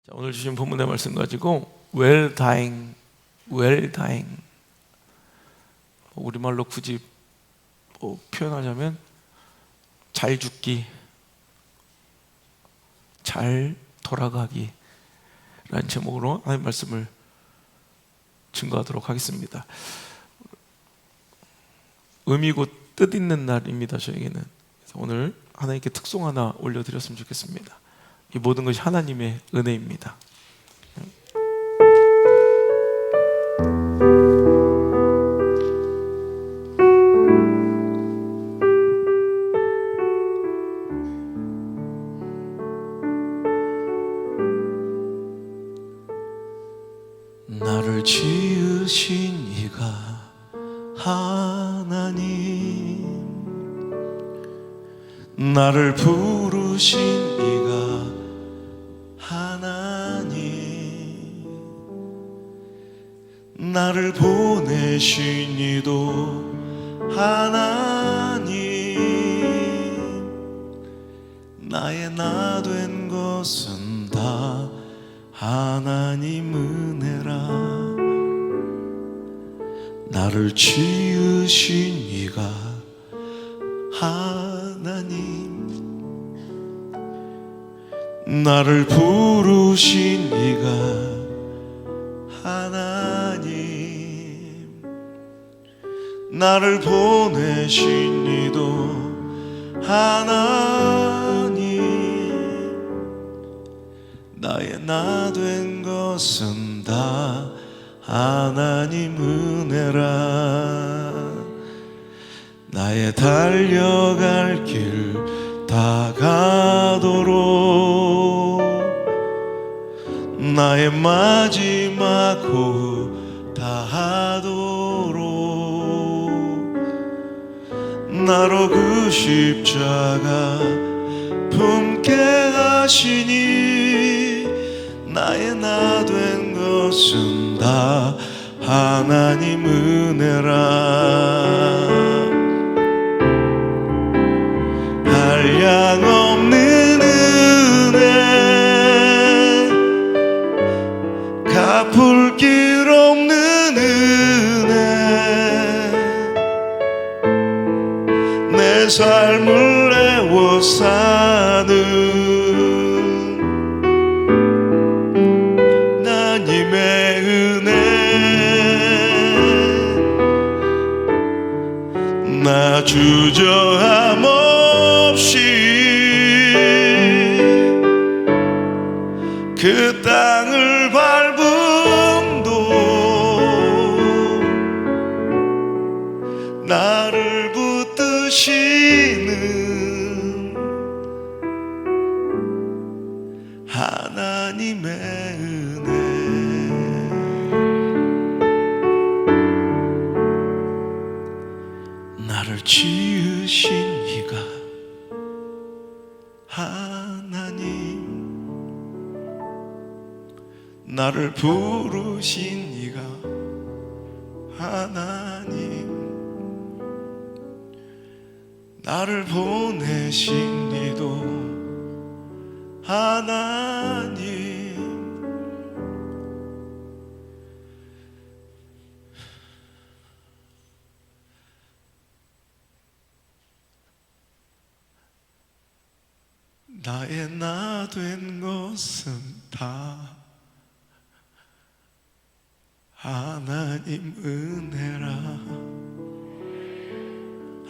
자, 오늘 주신 본문의 말씀 가지고 well dying, well dying, 우리말로 굳이 표현하자면 잘 죽기, 잘 돌아가기 라는 제목으로 하나님 말씀을 증거하도록 하겠습니다. 의미고 뜻 있는 날입니다. 저에게는. 그래서 오늘 하나님께 특송 하나 올려드렸으면 좋겠습니다. 이 모든 것이 하나님의 은혜입니다. 나를 지으신 이가 하나님, 나를 부르신 이가 하나님, 나를 보내신 이도 하나님, 나의 나 된 것은 다 하나님 은혜라. 나를 지으신 이가 하나님, 나를 부르신 이가 하나님, 나를 보내신 이도 하나님, 나의 나 된 것은 다 하나님 은혜라. 나의 달려갈 길 다 가도록, 나의 마지막 호흡 다 하도록, 나로 그 십자가 품게 하시니, 나의 나 된 것은 다 하나님 은혜라. 한량없는 은혜, 갚을 길 없는 은혜, 내 삶을 내워 사는 하나님의 은혜, 나 주저함 없이 그 땅을 밟음도 나를 붙드시는 하나님의 은혜. 나를 지으신 이가 하나님, 나를 부르신 이가 하나님, 나를 보내신 이도 하나님, 나의 나 된 것은 다 하나님 은혜라.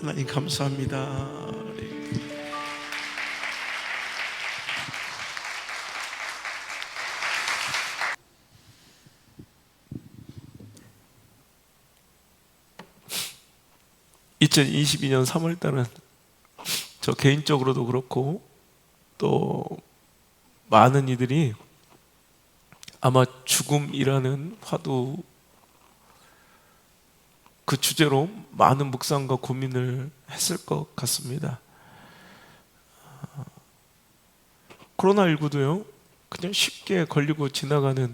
하나님 감사합니다. 2022년 3월달은 저 개인적으로도 그렇고 또 많은 이들이 아마 죽음이라는 화두 그 주제로 많은 묵상과 고민을 했을 것 같습니다. 코로나19도요, 그냥 쉽게 걸리고 지나가는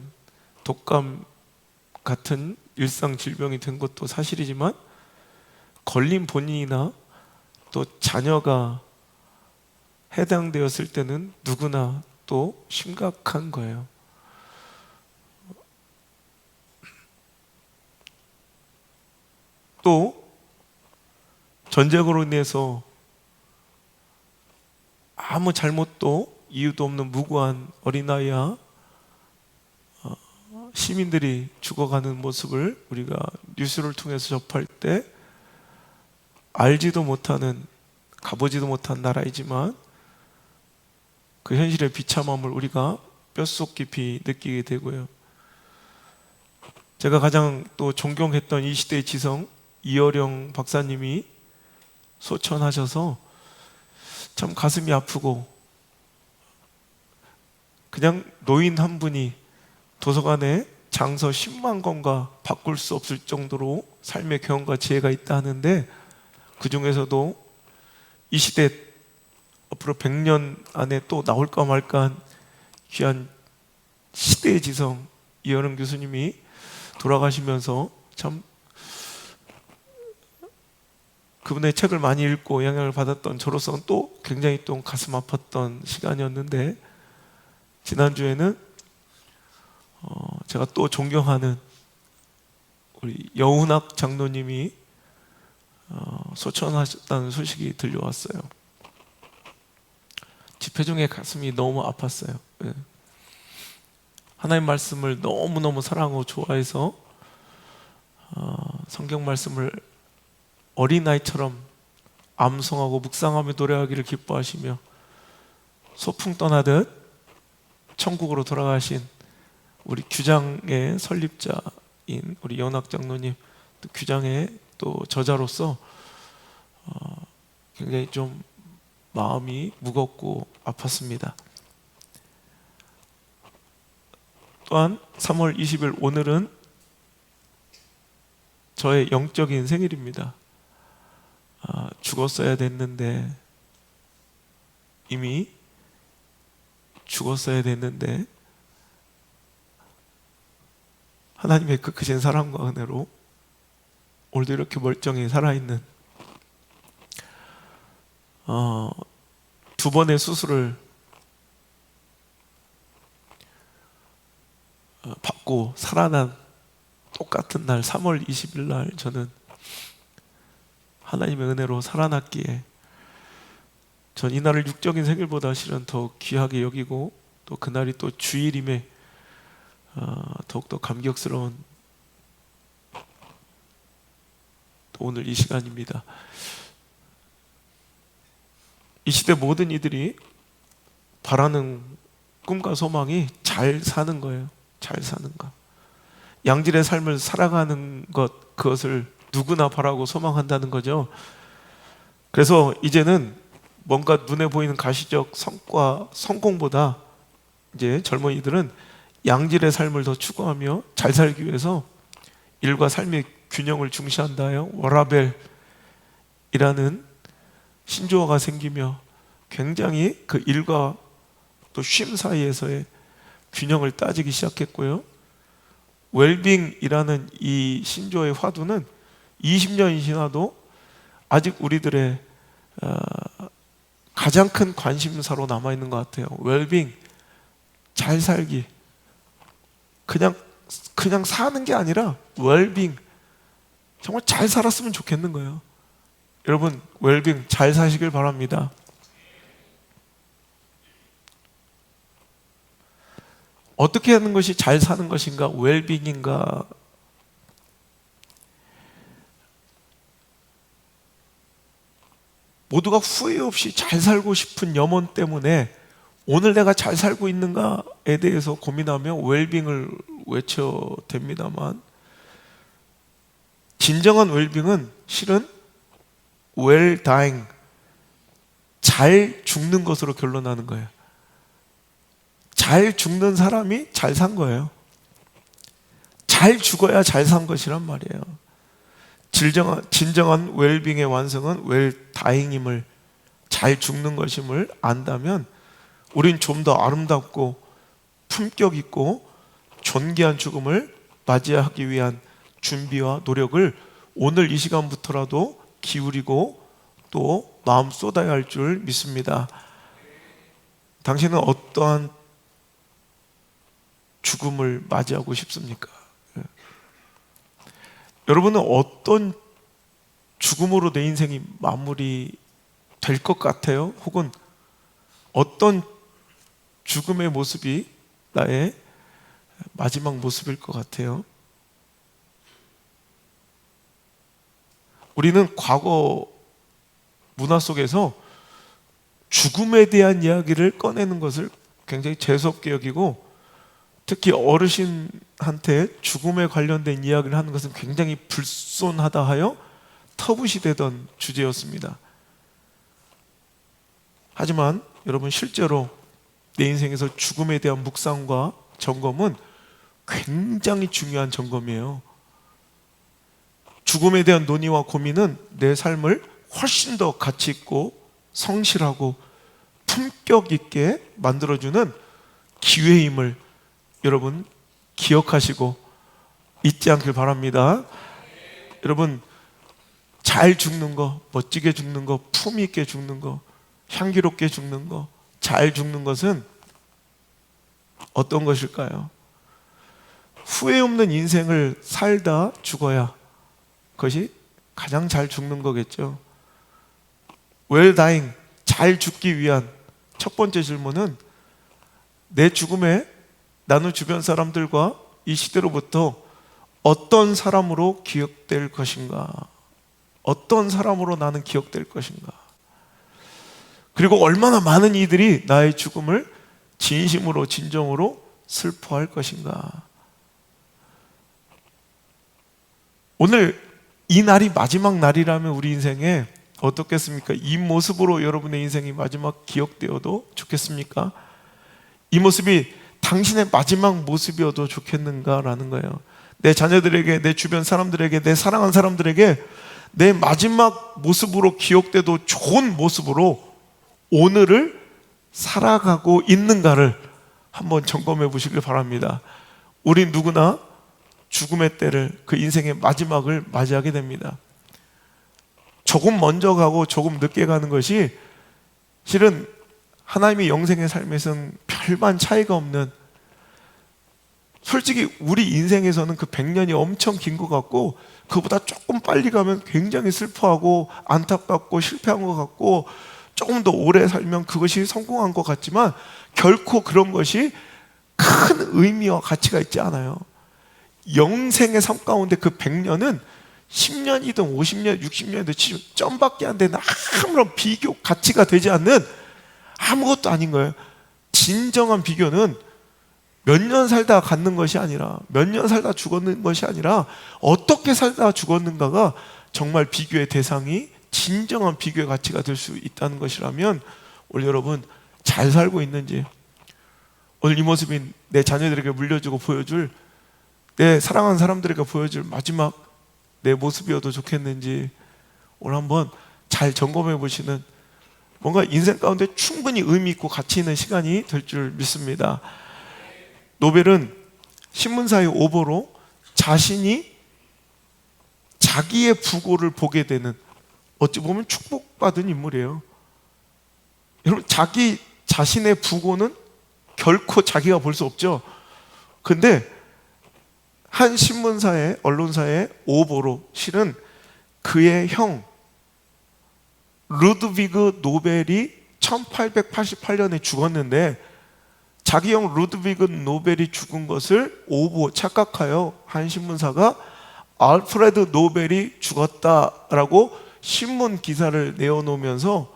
독감 같은 일상 질병이 된 것도 사실이지만, 걸린 본인이나 또 자녀가 해당되었을 때는 누구나 또 심각한 거예요. 또 전쟁으로 인해서 아무 잘못도 이유도 없는 무고한 어린아이야 시민들이 죽어가는 모습을 우리가 뉴스를 통해서 접할 때 알지도 못하는, 가보지도 못한 나라이지만 그 현실의 비참함을 우리가 뼛속 깊이 느끼게 되고요. 제가 가장 또 존경했던 이 시대의 지성 이어령 박사님이 소천하셔서 참 가슴이 아프고, 그냥 노인 한 분이 도서관에 장서 10만 권과 바꿀 수 없을 정도로 삶의 경험과 지혜가 있다 하는데, 그 중에서도 이 시대 앞으로 100년 안에 또 나올까 말까 한 귀한 시대의 지성 이어령 교수님이 돌아가시면서 참 그분의 책을 많이 읽고 영향을 받았던 저로서는 또 굉장히 또 가슴 아팠던 시간이었는데, 지난주에는 제가 또 존경하는 우리 여운학 장로님이 소천하셨다는 소식이 들려왔어요. 집회 중에 가슴이 너무 아팠어요. 하나님 말씀을 너무너무 사랑하고 좋아해서 성경 말씀을 어린아이처럼 암송하고 묵상하며 노래하기를 기뻐하시며 소풍 떠나듯 천국으로 돌아가신 우리 규장의 설립자인 우리 연학 장로님, 또 규장의 또 저자로서 굉장히 좀 마음이 무겁고 아팠습니다. 또한 3월 20일 오늘은 저의 영적인 생일입니다. 죽었어야 됐는데, 이미 죽었어야 됐는데 하나님의 그 크신 사랑과 은혜로 오늘도 이렇게 멀쩡히 살아있는, 2번의 수술을 받고 살아난 똑같은 날 3월 20일 날 저는 하나님의 은혜로 살아났기에 전 이날을 육적인 생일보다 실은 더 귀하게 여기고, 또 그날이 또 주일임에 더욱더 감격스러운 또 오늘 이 시간입니다. 이 시대 모든 이들이 바라는 꿈과 소망이 잘 사는 거예요. 잘 사는 것, 양질의 삶을 살아가는 것, 그것을 누구나 바라고 소망한다는 거죠. 그래서 이제는 뭔가 눈에 보이는 가시적 성과, 성공보다 이제 젊은이들은 양질의 삶을 더 추구하며 잘 살기 위해서 일과 삶의 균형을 중시한다요. 워라벨이라는 신조어가 생기며 굉장히 그 일과 또 쉼 사이에서의 균형을 따지기 시작했고요. 웰빙이라는 이 신조어의 화두는 20년이 지나도 아직 우리들의 가장 큰 관심사로 남아있는 것 같아요. 웰빙, 잘 살기, 그냥 사는 게 아니라 웰빙, 정말 잘 살았으면 좋겠는 거예요. 여러분, 웰빙 잘 사시길 바랍니다. 어떻게 하는 것이 잘 사는 것인가, 웰빙인가? 모두가 후회 없이 잘 살고 싶은 염원 때문에 오늘 내가 잘 살고 있는가에 대해서 고민하며 웰빙을 외쳐댑니다만, 진정한 웰빙은 실은 well dying, 잘 죽는 것으로 결론나는 거예요. 잘 죽는 사람이 잘 산 거예요. 잘 죽어야 잘 산 것이란 말이에요. 진정한 웰빙의 완성은 well dying임을, 잘 죽는 것임을 안다면 우린 좀 더 아름답고 품격 있고 존귀한 죽음을 맞이하기 위한 준비와 노력을 오늘 이 시간부터라도 기울이고 또 마음 쏟아야 할 줄 믿습니다. 당신은 어떠한 죽음을 맞이하고 싶습니까? 여러분은 어떤 죽음으로 내 인생이 마무리 될 것 같아요? 혹은 어떤 죽음의 모습이 나의 마지막 모습일 것 같아요? 우리는 과거 문화 속에서 죽음에 대한 이야기를 꺼내는 것을 굉장히 재수없게 여기고, 특히 어르신한테 죽음에 관련된 이야기를 하는 것은 굉장히 불손하다 하여 터부시되던 주제였습니다. 하지만 여러분, 실제로 내 인생에서 죽음에 대한 묵상과 점검은 굉장히 중요한 점검이에요. 죽음에 대한 논의와 고민은 내 삶을 훨씬 더 가치 있고 성실하고 품격 있게 만들어주는 기회임을 여러분 기억하시고 잊지 않길 바랍니다. 여러분, 잘 죽는 거, 멋지게 죽는 거, 품 있게 죽는 거, 향기롭게 죽는 거, 잘 죽는 것은 어떤 것일까요? 후회 없는 인생을 살다 죽어야 그것이 가장 잘 죽는 거겠죠. Well dying, 잘 죽기 위한 첫 번째 질문은 내 죽음에 나는 주변 사람들과 이 시대로부터 어떤 사람으로 기억될 것인가? 어떤 사람으로 나는 기억될 것인가? 그리고 얼마나 많은 이들이 나의 죽음을 진심으로 진정으로 슬퍼할 것인가? 오늘 이 날이 마지막 날이라면 우리 인생에 어떻겠습니까? 이 모습으로 여러분의 인생이 마지막 기억되어도 좋겠습니까? 이 모습이 당신의 마지막 모습이어도 좋겠는가라는 거예요. 내 자녀들에게, 내 주변 사람들에게, 내 사랑하는 사람들에게 내 마지막 모습으로 기억돼도 좋은 모습으로 오늘을 살아가고 있는가를 한번 점검해 보시길 바랍니다. 우리 누구나 죽음의 때를, 그 인생의 마지막을 맞이하게 됩니다. 조금 먼저 가고 조금 늦게 가는 것이 실은 하나님의 영생의 삶에서는 별반 차이가 없는, 솔직히 우리 인생에서는 그 100년이 엄청 긴 것 같고 그보다 조금 빨리 가면 굉장히 슬퍼하고 안타깝고 실패한 것 같고 조금 더 오래 살면 그것이 성공한 것 같지만 결코 그런 것이 큰 의미와 가치가 있지 않아요. 영생의 삶 가운데 그 100년은 10년이든 50년, 60년이든 점밖에 안 되는 아무런 비교 가치가 되지 않는 아무것도 아닌 거예요. 진정한 비교는 몇 년 살다 갖는 것이 아니라, 몇 년 살다 죽었는 것이 아니라 어떻게 살다 죽었는가가 정말 비교의 대상이, 진정한 비교의 가치가 될 수 있다는 것이라면 오늘 여러분 잘 살고 있는지, 오늘 이 모습이 내 자녀들에게 물려주고 보여줄, 내 사랑하는 사람들에게 보여줄 마지막 내 모습이어도 좋겠는지 오늘 한번 잘 점검해 보시는, 뭔가 인생 가운데 충분히 의미 있고 가치 있는 시간이 될 줄 믿습니다. 노벨은 신문사의 오보로 자신이 자기의 부고를 보게 되는, 어찌 보면 축복받은 인물이에요. 여러분, 자기 자신의 부고는 결코 자기가 볼 수 없죠. 근데 한 신문사의, 언론사의 오보로 실은 그의 형 루드비그 노벨이 1888년에 죽었는데 자기 형 루드비그 노벨이 죽은 것을 오보, 착각하여 한 신문사가 알프레드 노벨이 죽었다라고 신문 기사를 내어놓으면서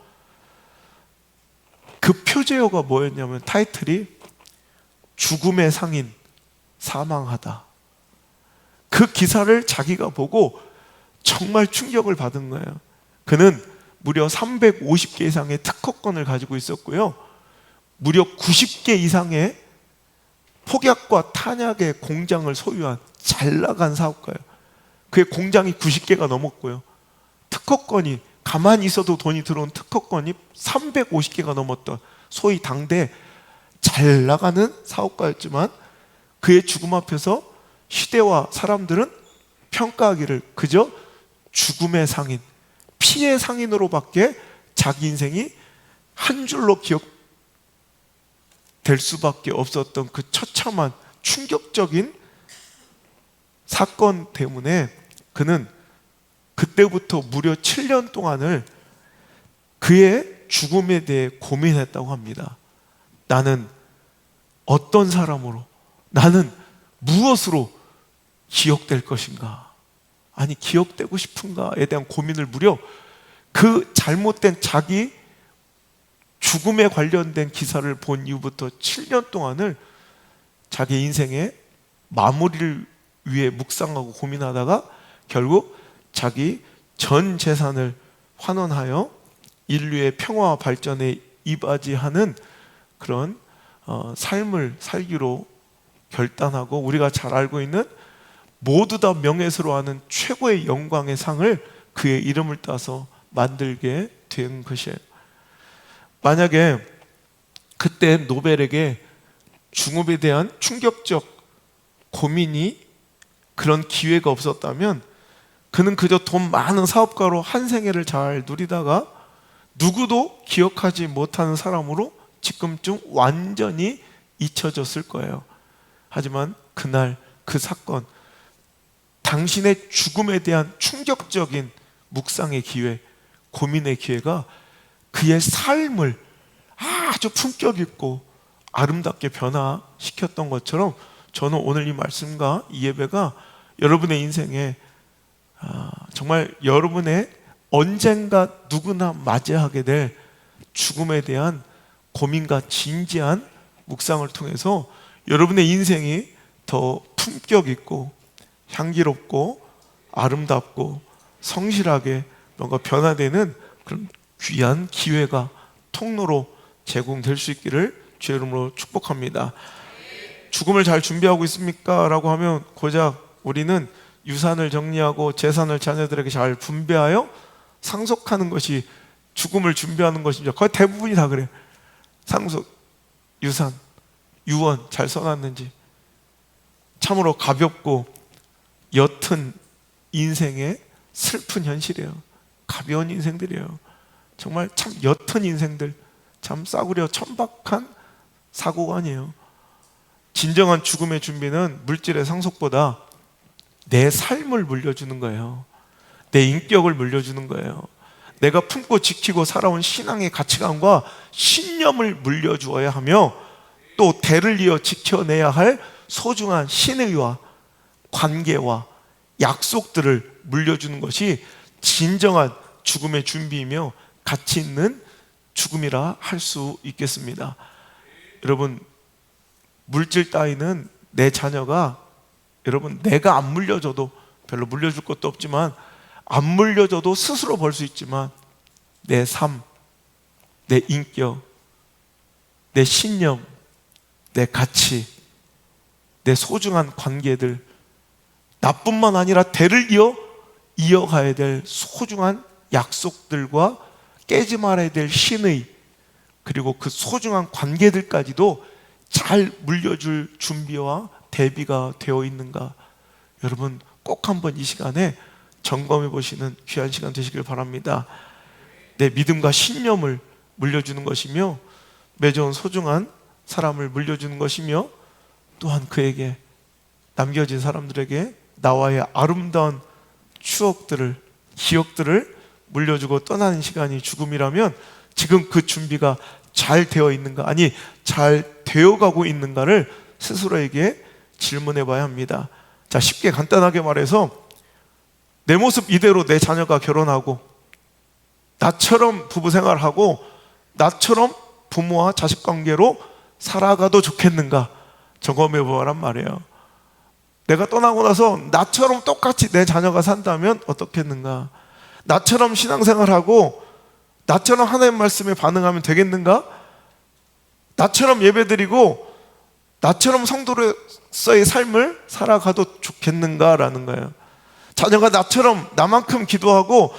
그 표제어가 뭐였냐면 타이틀이 죽음의 상인, 사망하다. 그 기사를 자기가 보고 정말 충격을 받은 거예요. 그는 무려 350개 이상의 특허권을 가지고 있었고요, 무려 90개 이상의 폭약과 탄약의 공장을 소유한 잘 나간 사업가예요. 그의 공장이 90개가 넘었고요, 특허권이, 가만히 있어도 돈이 들어온 특허권이 350개가 넘었던, 소위 당대 잘 나가는 사업가였지만 그의 죽음 앞에서 시대와 사람들은 평가하기를 그저 죽음의 상인, 피해 상인으로밖에 자기 인생이 한 줄로 기억될 수밖에 없었던 그 처참한 충격적인 사건 때문에 그는 그때부터 무려 7년 동안을 그의 죽음에 대해 고민했다고 합니다. 나는 어떤 사람으로, 나는 무엇으로 기억될 것인가? 아니, 기억되고 싶은가에 대한 고민을 무려 그 잘못된 자기 죽음에 관련된 기사를 본 이후부터 7년 동안을 자기 인생의 마무리를 위해 묵상하고 고민하다가 결국 자기 전 재산을 환원하여 인류의 평화와 발전에 이바지하는 그런 삶을 살기로 결단하고, 우리가 잘 알고 있는 모두 다 명예스러워하는 최고의 영광의 상을 그의 이름을 따서 만들게 된 것이에요. 만약에 그때 노벨에게 죽음에 대한 충격적 고민이, 그런 기회가 없었다면 그는 그저 돈 많은 사업가로 한 생애를 잘 누리다가 누구도 기억하지 못하는 사람으로 지금쯤 완전히 잊혀졌을 거예요. 하지만 그날 그 사건, 당신의 죽음에 대한 충격적인 묵상의 기회, 고민의 기회가 그의 삶을 아주 품격 있고 아름답게 변화시켰던 것처럼, 저는 오늘 이 말씀과 이 예배가 여러분의 인생에 정말 여러분의 언젠가 누구나 맞이하게 될 죽음에 대한 고민과 진지한 묵상을 통해서 여러분의 인생이 더 품격 있고 향기롭고 아름답고 성실하게 뭔가 변화되는 그런 귀한 기회가, 통로로 제공될 수 있기를 주의 이름으로 축복합니다. 죽음을 잘 준비하고 있습니까? 라고 하면 고작 우리는 유산을 정리하고 재산을 자녀들에게 잘 분배하여 상속하는 것이 죽음을 준비하는 것입니다. 거의 대부분이 다 그래요. 상속, 유산, 유언 잘 써놨는지. 참으로 가볍고 옅은 인생의 슬픈 현실이에요. 가벼운 인생들이에요. 정말 참 옅은 인생들, 참 싸구려 천박한 사고관이에요. 진정한 죽음의 준비는 물질의 상속보다 내 삶을 물려주는 거예요. 내 인격을 물려주는 거예요. 내가 품고 지키고 살아온 신앙의 가치관과 신념을 물려주어야 하며, 또 대를 이어 지켜내야 할 소중한 신의와 관계와 약속들을 물려주는 것이 진정한 죽음의 준비이며 가치 있는 죽음이라 할 수 있겠습니다. 여러분, 물질 따위는 내 자녀가, 여러분, 내가 안 물려줘도, 별로 물려줄 것도 없지만 안 물려줘도 스스로 벌 수 있지만, 내 삶, 내 인격, 내 신념, 내 가치, 내 소중한 관계들, 나뿐만 아니라 대를 이어가야 될 소중한 약속들과 깨지 말아야 될 신의, 그리고 그 소중한 관계들까지도 잘 물려줄 준비와 대비가 되어 있는가, 여러분 꼭 한번 이 시간에 점검해 보시는 귀한 시간 되시길 바랍니다. 내 믿음과 신념을 물려주는 것이며, 맺어온 소중한 사람을 물려주는 것이며, 또한 그에게 남겨진 사람들에게 나와의 아름다운 추억들을, 기억들을 물려주고 떠나는 시간이 죽음이라면, 지금 그 준비가 잘 되어 있는가, 아니 잘 되어가고 있는가를 스스로에게 질문해 봐야 합니다. 자, 쉽게 간단하게 말해서 내 모습 이대로 내 자녀가 결혼하고 나처럼 부부 생활하고 나처럼 부모와 자식 관계로 살아가도 좋겠는가 점검해 보란 말이에요. 내가 떠나고 나서 나처럼 똑같이 내 자녀가 산다면 어떻겠는가? 나처럼 신앙생활하고 나처럼 하나님 말씀에 반응하면 되겠는가? 나처럼 예배드리고 나처럼 성도로서의 삶을 살아가도 좋겠는가라는 거예요. 자녀가 나처럼 나만큼 기도하고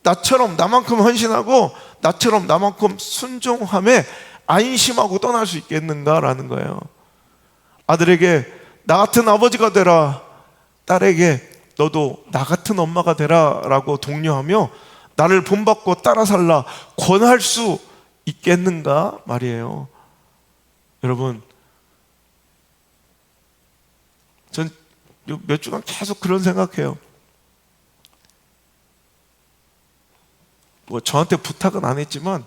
나처럼 나만큼 헌신하고 나처럼 나만큼 순종함에 안심하고 떠날 수 있겠는가라는 거예요. 아들에게 나 같은 아버지가 되라, 딸에게 너도 나 같은 엄마가 되라 라고 독려하며 나를 본받고 따라 살라 권할 수 있겠는가 말이에요. 여러분, 전 몇 주간 계속 그런 생각해요. 뭐 저한테 부탁은 안 했지만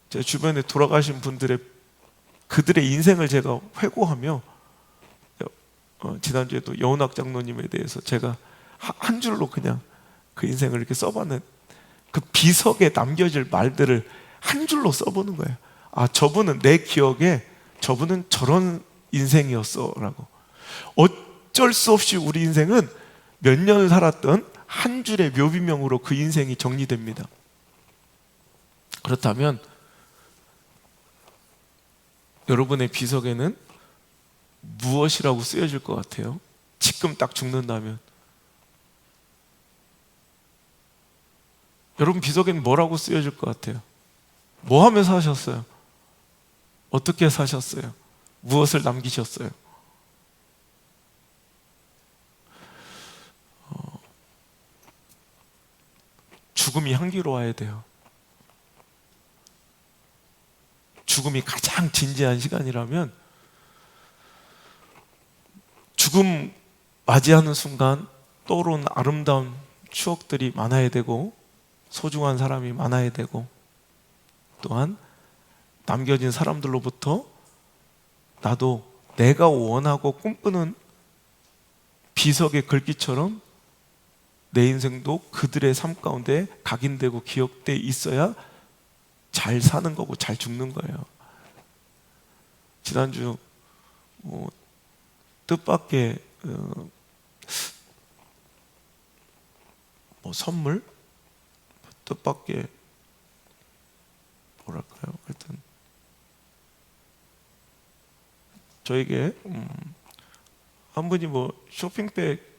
제 주변에 돌아가신 분들의 그들의 인생을 제가 회고하며 지난주에도 여운학 장로님에 대해서 제가 한 줄로 그냥 그 인생을 이렇게 써봤는 그 비석에 남겨질 말들을 한 줄로 써보는 거예요. 아, 저분은 내 기억에 저분은 저런 인생이었어 라고. 어쩔 수 없이 우리 인생은 몇 년을 살았던 한 줄의 묘비명으로 그 인생이 정리됩니다. 그렇다면 여러분의 비석에는 무엇이라고 쓰여질 것 같아요? 지금 딱 죽는다면 여러분 비석에는 뭐라고 쓰여질 것 같아요? 뭐 하며 사셨어요? 어떻게 사셨어요? 무엇을 남기셨어요? 죽음이 향기로워야 돼요. 죽음이 가장 진지한 시간이라면 죽음 맞이하는 순간 떠오르는 아름다운 추억들이 많아야 되고 소중한 사람이 많아야 되고 또한 남겨진 사람들로부터 나도 내가 원하고 꿈꾸는 비석의 글귀처럼 내 인생도 그들의 삶 가운데 각인되고 기억돼 있어야 잘 사는 거고 잘 죽는 거예요. 지난주 뜻밖의 선물? 뜻밖의 뭐랄까요? 하여튼 저에게 한 분이 쇼핑백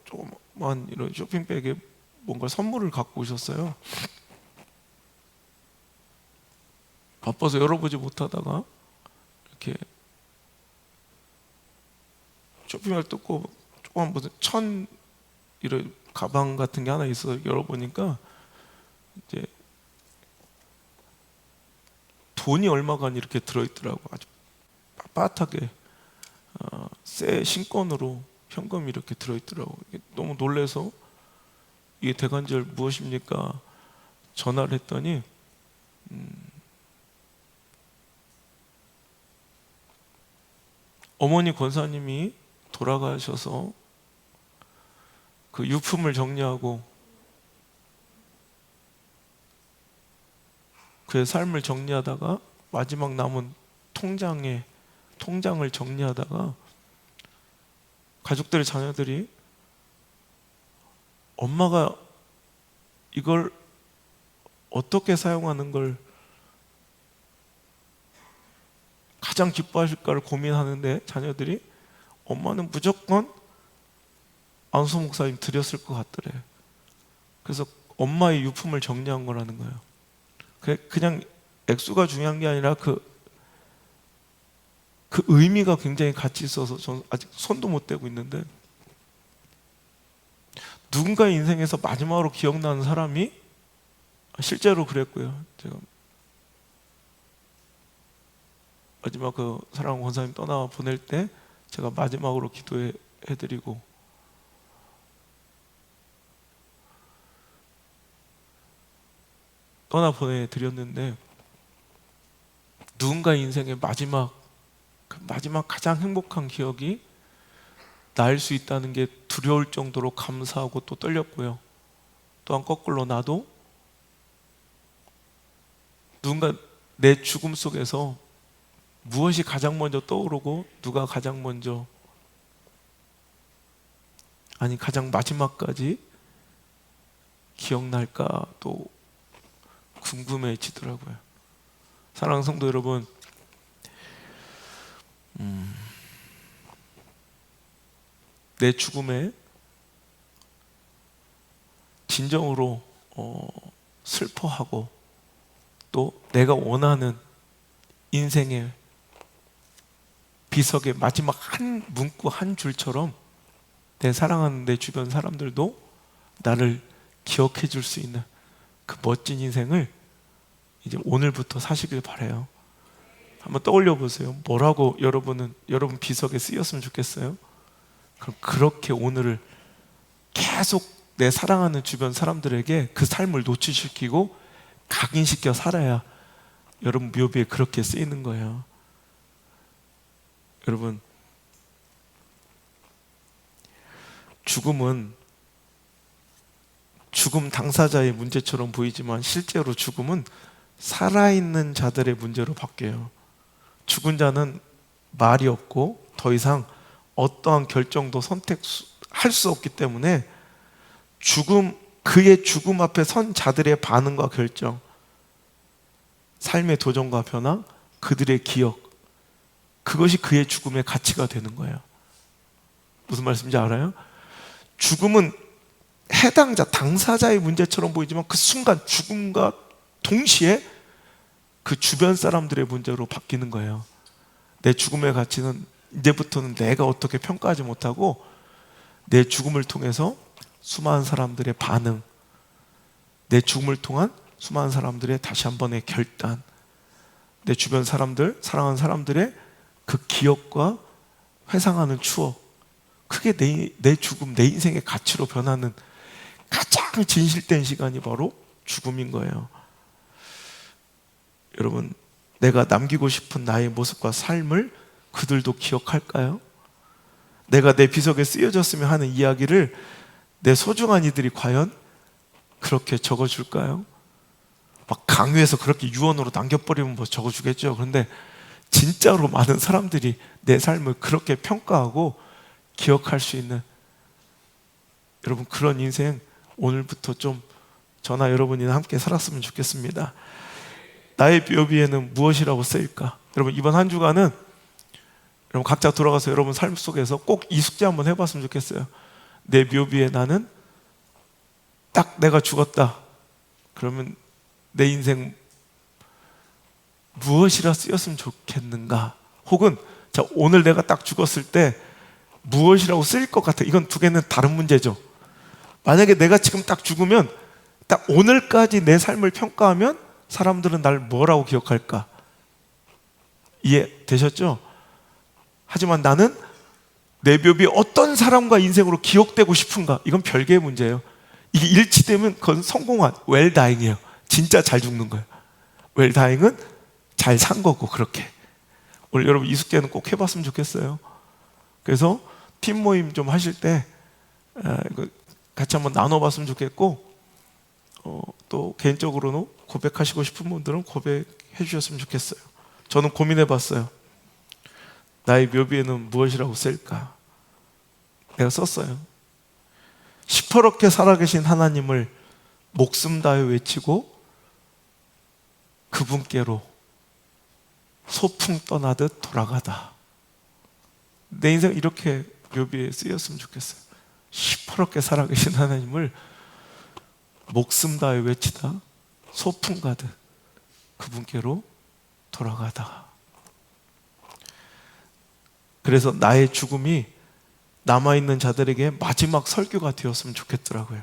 조그만 이런 쇼핑백에 뭔가 선물을 갖고 오셨어요. 바빠서 열어보지 못하다가 이렇게 쇼핑을 뜯고 조그만 무슨 이런 가방 같은 게 하나 있어서 열어보니까 이제 돈이 얼마간 이렇게 들어있더라고. 아주 빳빳하게 새 신권으로 현금이 이렇게 들어있더라고. 너무 놀라서 이게 대관절 무엇입니까? 전화를 했더니 어머니 권사님이 돌아가셔서 그 유품을 정리하고 그의 삶을 정리하다가 마지막 남은 통장을 정리하다가 가족들의 자녀들이 엄마가 이걸 어떻게 사용하는 걸 가장 기뻐하실까를 고민하는데 자녀들이 엄마는 무조건 안수 목사님 드렸을 것 같더래. 그래서 엄마의 유품을 정리한 거라는 거예요. 그냥 액수가 중요한 게 아니라 그 의미가 굉장히 가치 있어서 저는 아직 손도 못 대고 있는데 누군가의 인생에서 마지막으로 기억나는 사람이 실제로 그랬고요. 제가 마지막 그 사랑하는 권사님 떠나 보낼 때 제가 마지막으로 기도해드리고 떠나 보내드렸는데 누군가의 인생의 마지막 가장 행복한 기억이 나일 수 있다는 게 두려울 정도로 감사하고 또 떨렸고요. 또한 거꾸로 나도 누군가 내 죽음 속에서 무엇이 가장 먼저 떠오르고 누가 가장 먼저 가장 마지막까지 기억날까 또 궁금해지더라고요. 사랑하는 성도 여러분, 내 죽음에 진정으로 슬퍼하고 또 내가 원하는 인생의 비석의 마지막 한 문구 한 줄처럼 내 사랑하는 내 주변 사람들도 나를 기억해 줄 수 있는 그 멋진 인생을 이제 오늘부터 사시길 바라요. 한번 떠올려 보세요. 뭐라고 여러분 비석에 쓰였으면 좋겠어요? 그럼 그렇게 오늘을 계속 내 사랑하는 주변 사람들에게 그 삶을 노출시키고 각인시켜 살아야 여러분 묘비에 그렇게 쓰이는 거예요. 여러분, 죽음은 죽음 당사자의 문제처럼 보이지만 실제로 죽음은 살아있는 자들의 문제로 바뀌어요. 죽은 자는 말이 없고 더 이상 어떠한 결정도 선택할 수 없기 때문에 그의 죽음 앞에 선 자들의 반응과 결정, 삶의 도전과 변화, 그들의 기억, 그것이 그의 죽음의 가치가 되는 거예요. 무슨 말씀인지 알아요? 죽음은 해당자, 당사자의 문제처럼 보이지만 그 순간 죽음과 동시에 그 주변 사람들의 문제로 바뀌는 거예요. 내 죽음의 가치는 이제부터는 내가 어떻게 평가하지 못하고 내 죽음을 통해서 수많은 사람들의 반응, 내 죽음을 통한 수많은 사람들의 다시 한 번의 결단, 내 주변 사람들, 사랑하는 사람들의 그 기억과 회상하는 추억, 그게 내 죽음, 내 인생의 가치로 변하는 가장 진실된 시간이 바로 죽음인 거예요. 여러분, 내가 남기고 싶은 나의 모습과 삶을 그들도 기억할까요? 내가 내 비석에 쓰여졌으면 하는 이야기를 내 소중한 이들이 과연 그렇게 적어줄까요? 막 강요해서 그렇게 유언으로 남겨버리면 뭐 적어주겠죠. 그런데 진짜로 많은 사람들이 내 삶을 그렇게 평가하고 기억할 수 있는, 여러분, 그런 인생 오늘부터 좀 저나 여러분이나 함께 살았으면 좋겠습니다. 나의 묘비에는 무엇이라고 쓰일까? 여러분, 이번 한 주간은 여러분 각자 돌아가서 여러분 삶 속에서 꼭 이 숙제 한번 해봤으면 좋겠어요. 내 묘비에 나는 딱 내가 죽었다 그러면 내 인생 무엇이라 쓰였으면 좋겠는가? 혹은 자, 오늘 내가 딱 죽었을 때 무엇이라고 쓰일 것 같아? 이건 두 개는 다른 문제죠. 만약에 내가 지금 딱 죽으면 딱 오늘까지 내 삶을 평가하면 사람들은 날 뭐라고 기억할까? 이해되셨죠? 하지만 나는 내 묘비 어떤 사람과 인생으로 기억되고 싶은가? 이건 별개의 문제예요. 이게 일치되면 그건 성공한 웰다잉이에요. 진짜 잘 죽는 거예요. 웰다잉은 잘 산 거고. 그렇게 오늘 여러분 이 숙제는 꼭 해봤으면 좋겠어요. 그래서 팀 모임 좀 하실 때 같이 한번 나눠봤으면 좋겠고, 또 개인적으로는 고백하시고 싶은 분들은 고백해 주셨으면 좋겠어요. 저는 고민해봤어요. 나의 묘비에는 무엇이라고 쓸까? 내가 썼어요. 시퍼렇게 살아계신 하나님을 목숨 다해 외치고 그분께로 소풍 떠나듯 돌아가다. 내 인생 이렇게 묘비에 쓰였으면 좋겠어요. 시퍼렇게 살아계신 하나님을 목숨 다해 외치다 소풍 가듯 그분께로 돌아가다. 그래서 나의 죽음이 남아있는 자들에게 마지막 설교가 되었으면 좋겠더라고요.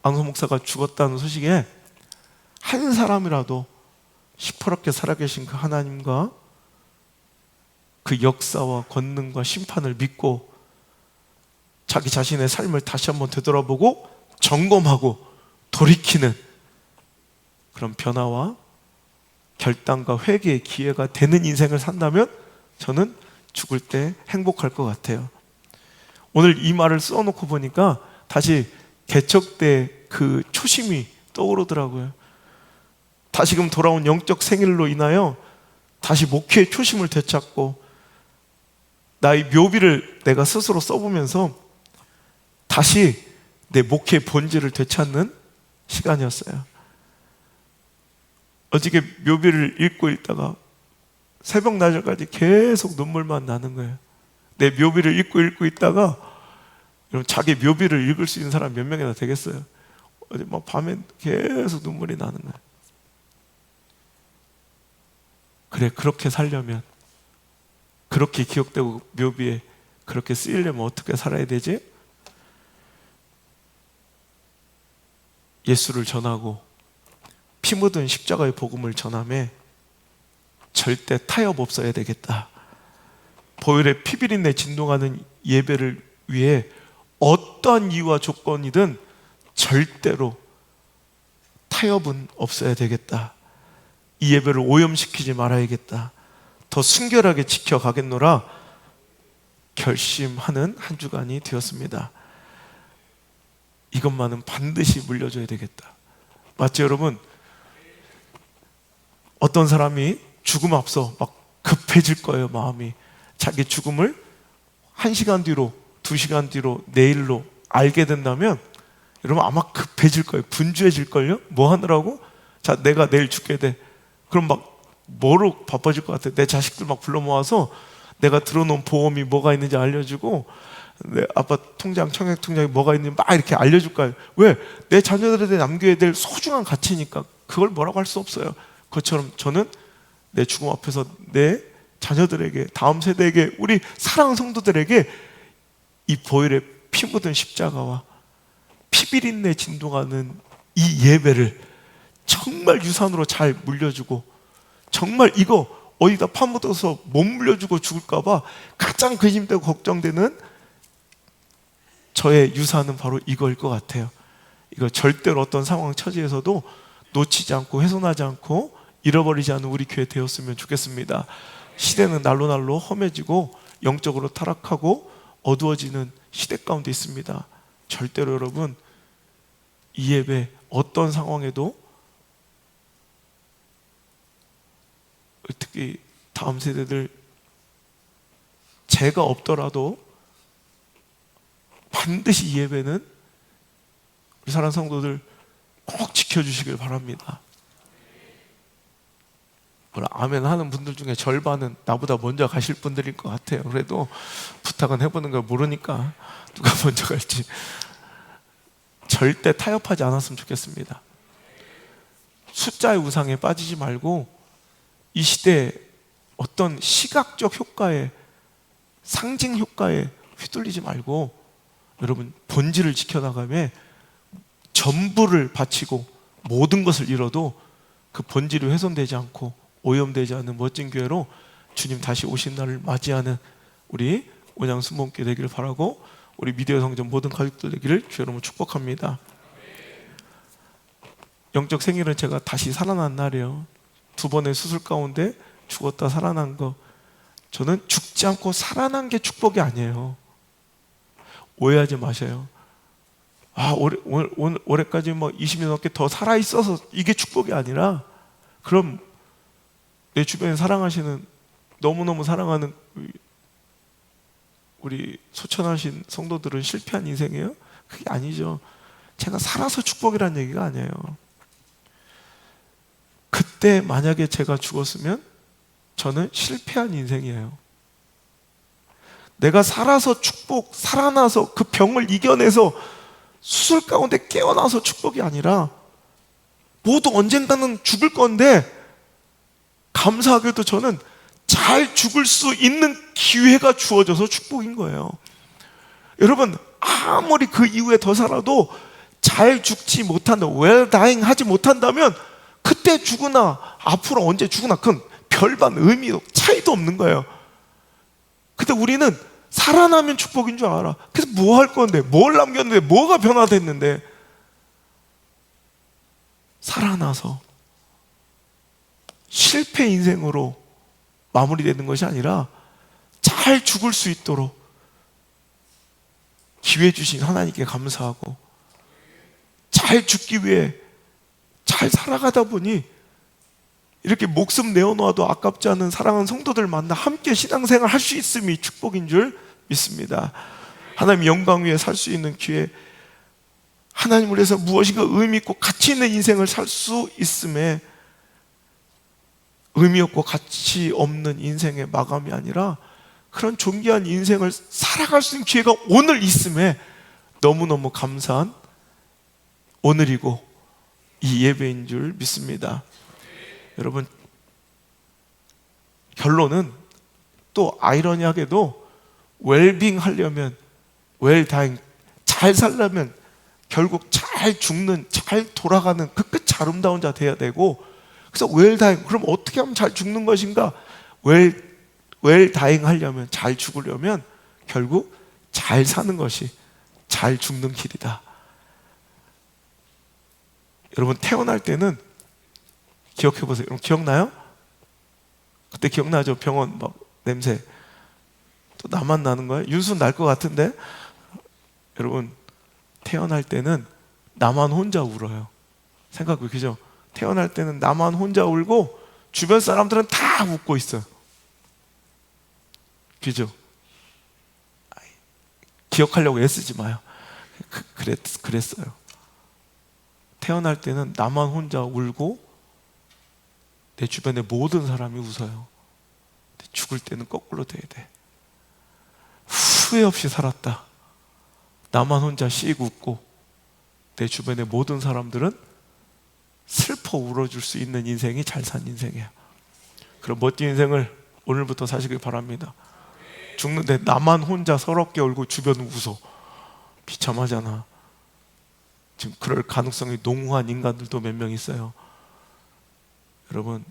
앙소 목사가 죽었다는 소식에 한 사람이라도 시퍼렇게 살아계신 그 하나님과 그 역사와 권능과 심판을 믿고 자기 자신의 삶을 다시 한번 되돌아보고 점검하고 돌이키는 그런 변화와 결단과 회개의 기회가 되는 인생을 산다면 저는 죽을 때 행복할 것 같아요. 오늘 이 말을 써놓고 보니까 다시 개척 때 그 초심이 떠오르더라고요. 다시금 돌아온 영적 생일로 인하여 다시 목회의 초심을 되찾고 나의 묘비를 내가 스스로 써보면서 다시 내 목회의 본질을 되찾는 시간이었어요. 어저께 묘비를 읽고 있다가 새벽 낮에까지 계속 눈물만 나는 거예요. 내 묘비를 읽고 있다가 여러분 자기 묘비를 읽을 수 있는 사람 몇 명이나 되겠어요? 어제 막 밤에 계속 눈물이 나는 거예요. 그래, 그렇게 살려면, 그렇게 기억되고 묘비에 그렇게 쓰이려면 어떻게 살아야 되지? 예수를 전하고 피 묻은 십자가의 복음을 전하며 절대 타협 없어야 되겠다. 보혈의 피비린내 진동하는 예배를 위해 어떠한 이유와 조건이든 절대로 타협은 없어야 되겠다. 이 예배를 오염시키지 말아야겠다. 더 순결하게 지켜가겠노라 결심하는 한 주간이 되었습니다. 이것만은 반드시 물려줘야 되겠다. 맞죠, 여러분? 어떤 사람이 죽음 앞서 막 급해질 거예요, 마음이. 자기 죽음을 1시간 뒤로, 2시간 뒤로, 내일로 알게 된다면 여러분 아마 급해질 거예요. 분주해질걸요? 뭐 하느라고? 자, 내가 내일 죽게 돼. 그럼 막 뭐로 바빠질 것 같아? 내 자식들 막 불러 모아서 내가 들어놓은 보험이 뭐가 있는지 알려주고, 내 아빠 통장, 청약 통장이 뭐가 있는지 막 이렇게 알려줄 거예요. 왜? 내 자녀들한테 남겨야 될 소중한 가치니까. 그걸 뭐라고 할 수 없어요. 그것처럼 저는 내 죽음 앞에서 내 자녀들에게, 다음 세대에게, 우리 사랑하는 성도들에게 이 보혈의 피 묻은 십자가와 피비린내 진동하는 이 예배를 정말 유산으로 잘 물려주고, 정말 이거 어디다 파묻어서 못 물려주고 죽을까봐 가장 근심되고 걱정되는 저의 유산은 바로 이거일 것 같아요. 이거 절대로 어떤 상황 처지에서도 놓치지 않고 훼손하지 않고 잃어버리지 않은 우리 교회 되었으면 좋겠습니다. 시대는 날로 날로 험해지고 영적으로 타락하고 어두워지는 시대 가운데 있습니다. 절대로 여러분 이 예배 어떤 상황에도, 특히 다음 세대들, 제가 없더라도 반드시 이 예배는 우리 사랑하는 성도들 꼭 지켜주시길 바랍니다. 아멘 하는 분들 중에 절반은 나보다 먼저 가실 분들일 것 같아요. 그래도 부탁은 해보는 걸 모르니까 누가 먼저 갈지. 절대 타협하지 않았으면 좋겠습니다. 숫자의 우상에 빠지지 말고 이 시대에 어떤 시각적 효과에, 상징 효과에 휘둘리지 말고 여러분 본질을 지켜나가며 전부를 바치고 모든 것을 잃어도 그 본질이 훼손되지 않고 오염되지 않은 멋진 교회로 주님 다시 오신 날을 맞이하는 우리 온양 순복음교회 되기를 바라고, 우리 미디어 성전 모든 가족들 되기를 주의 이름으로 축복합니다. 영적 생일은 제가 다시 살아난 날이에요. 2번의 수술 가운데 죽었다 살아난 거, 저는 죽지 않고 살아난 게 축복이 아니에요. 오해하지 마세요. 올해까지 뭐 20년 넘게 더 살아있어서 이게 축복이 아니라, 그럼 내 주변에 사랑하시는, 너무너무 사랑하는 우리 소천하신 성도들은 실패한 인생이에요? 그게 아니죠. 제가 살아서 축복이라는 얘기가 아니에요. 그때 만약에 제가 죽었으면 저는 실패한 인생이에요. 내가 살아서 축복, 살아나서 그 병을 이겨내서 수술 가운데 깨어나서 축복이 아니라, 모두 언젠가는 죽을 건데 감사하게도 저는 잘 죽을 수 있는 기회가 주어져서 축복인 거예요. 여러분 아무리 그 이후에 더 살아도 잘 죽지 못한다, well dying 하지 못한다면 그때 죽으나 앞으로 언제 죽으나 그건 별반 의미도 차이도 없는 거예요. 근데 우리는 살아나면 축복인 줄 알아. 그래서 뭐 할 건데, 뭘 남겼는데, 뭐가 변화됐는데, 살아나서 실패 인생으로 마무리되는 것이 아니라 잘 죽을 수 있도록 기회 주신 하나님께 감사하고, 잘 죽기 위해 잘 살아가다 보니 이렇게 목숨 내어놓아도 아깝지 않은 사랑하는 성도들 만나 함께 신앙생활 할 수 있음이 축복인 줄 믿습니다. 하나님 영광 위에 살 수 있는 기회, 하나님을 위해서 무엇인가 의미 있고 가치 있는 인생을 살 수 있음에, 의미 없고 가치 없는 인생의 마감이 아니라 그런 존귀한 인생을 살아갈 수 있는 기회가 오늘 있음에 너무너무 감사한 오늘이고 이 예배인 줄 믿습니다. 여러분 결론은 또 아이러니하게도 웰빙 하려면, 웰다잉, 잘 살려면 결국 잘 죽는, 잘 돌아가는 그 끝이 아름다운 자 돼야 되고, 그래서 웰다잉, 그럼 어떻게 하면 잘 죽는 것인가? 웰다잉 하려면, 잘 죽으려면 결국 잘 사는 것이, 잘 잘 죽는 길이다. 여러분, 태어날 때는 기억해 보세요. 여러분, 기억나요? 그때 기억나죠? 병원 막 냄새. 또 나만 나는 거예요? 윤수 날 것 같은데? 여러분, 태어날 때는 나만 혼자 울어요. 생각해 보시죠. 태어날 때는 나만 혼자 울고 주변 사람들은 다 웃고 있어요. 그죠? 기억하려고 애쓰지 마요. 그랬어요. 태어날 때는 나만 혼자 울고 내 주변의 모든 사람이 웃어요. 죽을 때는 거꾸로 돼야 돼. 후회 없이 살았다. 나만 혼자 씩 웃고 내 주변의 모든 사람들은 슬퍼 울어줄 수 있는 인생이 잘 산 인생이야. 그럼 멋진 인생을 오늘부터 사시길 바랍니다. 죽는데 나만 혼자 서럽게 울고 주변 웃어. 비참하잖아. 지금 그럴 가능성이 농후한 인간들도 몇 명 있어요. 여러분,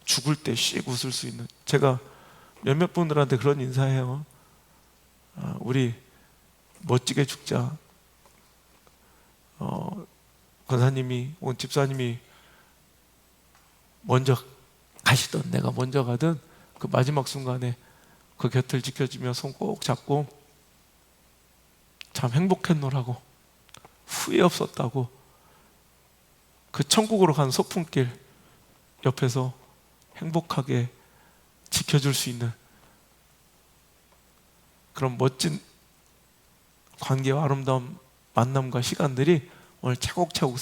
죽을 때 씩 웃을 수 있는, 제가 몇몇 분들한테 그런 인사해요. 우리 멋지게 죽자. 권사님이, 집사님이 먼저 가시던, 내가 먼저 가든 그 마지막 순간에 그 곁을 지켜주며 손 꼭 잡고 참 행복했노라고, 후회 없었다고, 그 천국으로 간 소풍길 옆에서 행복하게 지켜줄 수 있는 그런 멋진 관계와 아름다운 만남과 시간들이 오늘 차곡차곡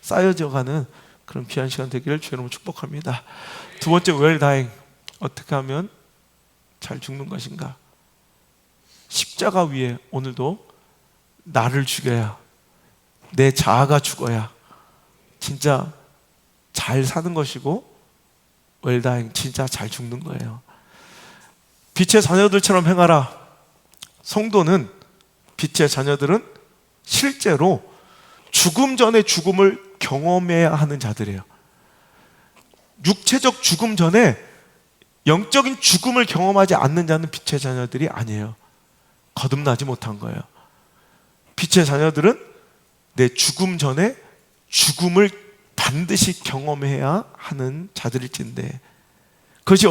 쌓여져 가는 그런 귀한 시간 되기를 주의 이름으로 축복합니다. 두 번째, well dying. 어떻게 하면 잘 죽는 것인가? 십자가 위에 오늘도 나를 죽여야, 내 자아가 죽어야 진짜 잘 사는 것이고, well dying, 진짜 잘 죽는 거예요. 빛의 자녀들처럼 행하라. 성도는, 빛의 자녀들은 실제로 죽음 전에 죽음을 경험해야 하는 자들이에요. 육체적 죽음 전에 영적인 죽음을 경험하지 않는 자는 빛의 자녀들이 아니에요. 거듭나지 못한 거예요. 빛의 자녀들은 내 죽음 전에 죽음을 반드시 경험해야 하는 자들일진데, 그것이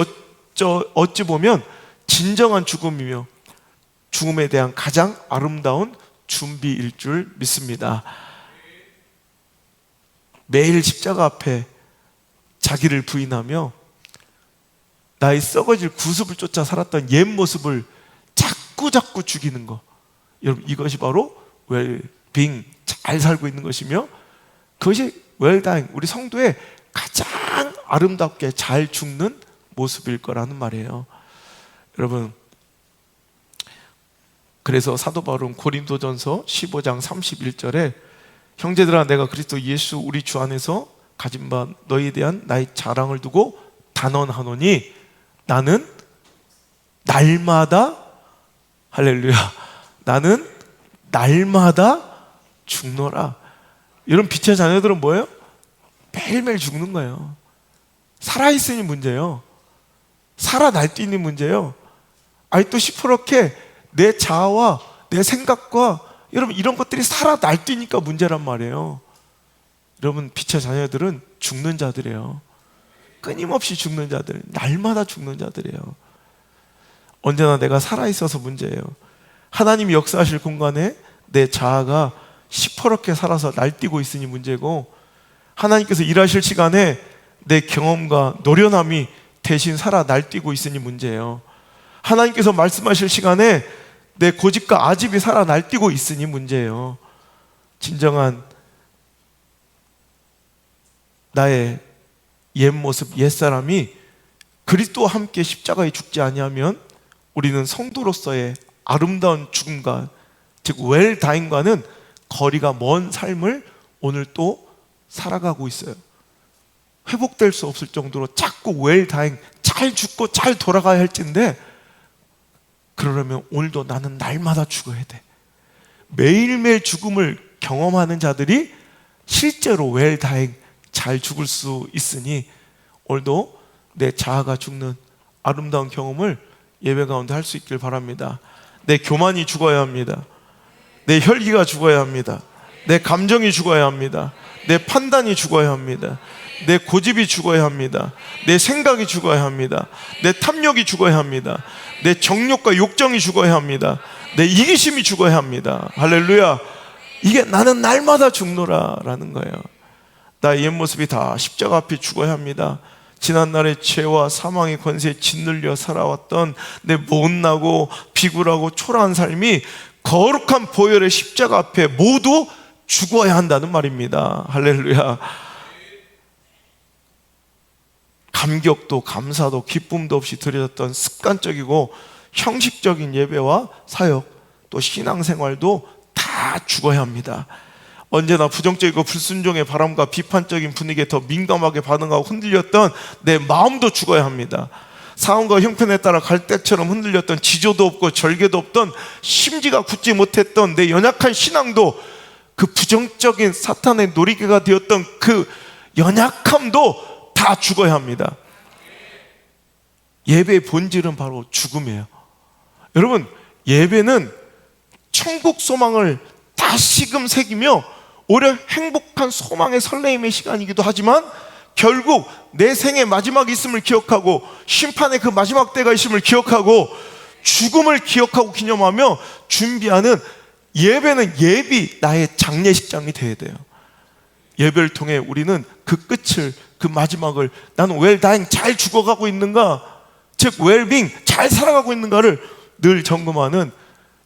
어찌 보면 진정한 죽음이며 죽음에 대한 가장 아름다운 준비일 줄 믿습니다. 매일 십자가 앞에 자기를 부인하며 나의 썩어질 구습을 쫓아 살았던 옛 모습을 자꾸 죽이는 것, 여러분, 이것이 바로 웰빙, 잘 살고 있는 것이며, 그것이 웰다잉, 우리 성도의 가장 아름답게 잘 죽는 모습일 거라는 말이에요. 여러분, 그래서 사도 바울은 고린도전서 15장 31절에 형제들아, 내가 그리스도 예수 우리 주 안에서 가진 바 너희에 대한 나의 자랑을 두고 단언하노니 나는 날마다, 할렐루야, 나는 날마다 죽노라. 이런 빛의 자녀들은 뭐예요? 매일매일 죽는 거예요. 살아있으니 문제예요. 살아 날뛰니 문제예요. 아니, 또 시퍼렇게 내 자아와 내 생각과, 여러분, 이런 것들이 살아 날뛰니까 문제란 말이에요. 여러분, 빛의 자녀들은 죽는 자들이에요. 끊임없이 죽는 자들, 날마다 죽는 자들이에요. 언제나 내가 살아있어서 문제예요. 하나님이 역사하실 공간에 내 자아가 시퍼렇게 살아서 날뛰고 있으니 문제고, 하나님께서 일하실 시간에 내 경험과 노련함이 대신 살아 날뛰고 있으니 문제예요. 하나님께서 말씀하실 시간에 내 고집과 아집이 살아 날뛰고 있으니 문제예요. 진정한 나의 옛 모습, 옛사람이 그리스도와 함께 십자가에 죽지 아니하면 우리는 성도로서의 아름다운 죽음과, 즉 웰다잉과는 거리가 먼 삶을 오늘 또 살아가고 있어요. 회복될 수 없을 정도로 자꾸 웰다잉, 잘 죽고 잘 돌아가야 할진데, 그러려면 오늘도 나는 날마다 죽어야 돼. 매일매일 죽음을 경험하는 자들이 실제로 웰다잉, 잘 죽을 수 있으니 오늘도 내 자아가 죽는 아름다운 경험을 예배 가운데 할 수 있길 바랍니다. 내 교만이 죽어야 합니다. 내 혈기가 죽어야 합니다. 내 감정이 죽어야 합니다. 내 판단이 죽어야 합니다. 내 고집이 죽어야 합니다. 내 생각이 죽어야 합니다. 내 탐욕이 죽어야 합니다. 내 정욕과 욕정이 죽어야 합니다. 내 이기심이 죽어야 합니다. 할렐루야. 이게 나는 날마다 죽노라 라는 거예요. 나의 옛모습이 다 십자가 앞에 죽어야 합니다. 지난날의 죄와 사망의 권세에 짓눌려 살아왔던 내 못나고 비굴하고 초라한 삶이 거룩한 보혈의 십자가 앞에 모두 죽어야 한다는 말입니다. 할렐루야. 감격도 감사도 기쁨도 없이 드려졌던 습관적이고 형식적인 예배와 사역, 또 신앙생활도 다 죽어야 합니다. 언제나 부정적이고 불순종의 바람과 비판적인 분위기에 더 민감하게 반응하고 흔들렸던 내 마음도 죽어야 합니다. 상황과 형편에 따라 갈대처럼 흔들렸던 지조도 없고 절개도 없던 심지가 굳지 못했던 내 연약한 신앙도, 그 부정적인 사탄의 놀이개가 되었던 그 연약함도 다 죽어야 합니다. 예배의 본질은 바로 죽음이에요. 여러분, 예배는 천국 소망을 다시금 새기며 오히려 행복한 소망의 설레임의 시간이기도 하지만, 결국 내 생의 마지막이 있음을 기억하고 심판의 그 마지막 때가 있음을 기억하고 죽음을 기억하고 기념하며 준비하는 예배는 예비, 나의 장례식장이 되어야 돼요. 예배를 통해 우리는 그 끝을, 그 마지막을, 나는 웰다잉, 잘 죽어가고 있는가, 즉 웰빙, 잘 살아가고 있는가를 늘 점검하는,